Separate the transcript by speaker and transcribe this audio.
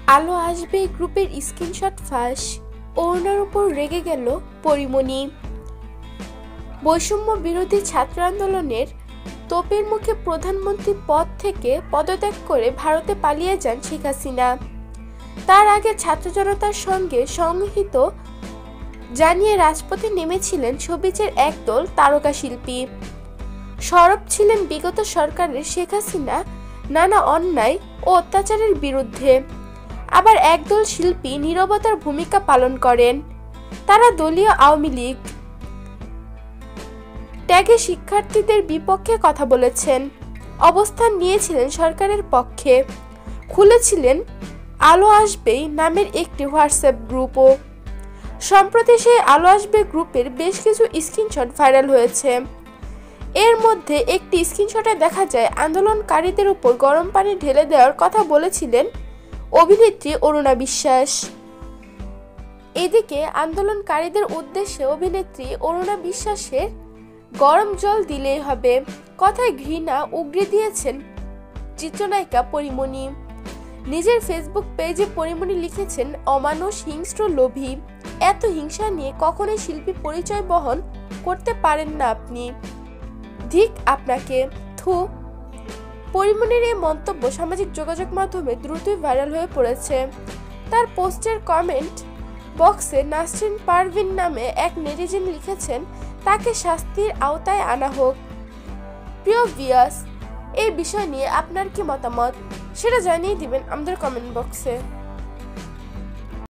Speaker 1: আলো আসবে গ্রুপের স্ক্রিনশট ফাঁস, অরুণার উপর রেগে গেল পরিমণি। বৈষম্য বিরোধী ছাত্র আন্দোলনের তোপের মুখে প্রধানমন্ত্রী পদ থেকে পদত্যাগ করে ভারতে পালিয়ে যান শেখ হাসিনা। তার আগে ছাত্র জনতার সঙ্গে সংহিত জানিয়ে রাজপথে নেমেছিলেন শোবিজের একদল তারকা শিল্পী। সরব ছিলেন বিগত সরকারের শেখ হাসিনা নানা অন্যায় ও অত্যাচারের বিরুদ্ধে। আবার একদল শিল্পী নীরবতার ভূমিকা পালন করেন। তারা দলীয় আওয়ামী লীগ ট্যাগে শিক্ষার্থীদের বিপক্ষে কথা বলেছেন, অবস্থান নিয়েছিলেন সরকারের পক্ষে। খুলেছিলেন আলো আসবেই নামের একটি হোয়াটসঅ্যাপ গ্রুপও। সম্প্রতি সেই আলো আসবে গ্রুপের বেশ কিছু স্ক্রিনশট ভাইরাল হয়েছে। এর মধ্যে একটি স্ক্রিনশটে দেখা যায় আন্দোলনকারীদের উপর গরম পানি ঢেলে দেওয়ার কথা বলেছিলেন অভিনেত্রী অরুণা বিশ্বাস। এদিকে আন্দোলনকারীদের উদ্দেশ্যে অভিনেত্রী অরুণা বিশ্বাসের গরম জল দিলেই হবে কথায় ঘৃণা উগরে দিয়েছেন চিত্রনায়িকা পরিমণি। নিজের ফেসবুক পেজে পরিমণি লিখেছেন, অমানুষ, হিংস্র, লোভী, এত হিংসা নিয়ে কখনোই শিল্পী পরিচয় বহন করতে পারেন না আপনি। ধিক আপনাকে, থু। পরিমণির এই মন্তব্য সামাজিক যোগাযোগ মাধ্যমে দ্রুতই ভাইরাল হয়ে পড়েছে। তার পোস্টের কমেন্ট বক্সে নাসরিন পারভিন নামে এক নেটিজেন লিখেছেন, তাকে শাস্তির আওতায় আনা হোক। প্রিয় ভিউয়ার্স, এই বিষয় নিয়ে আপনার কি মতামত সেটা জানিয়ে দিবেন আমাদের কমেন্ট বক্সে।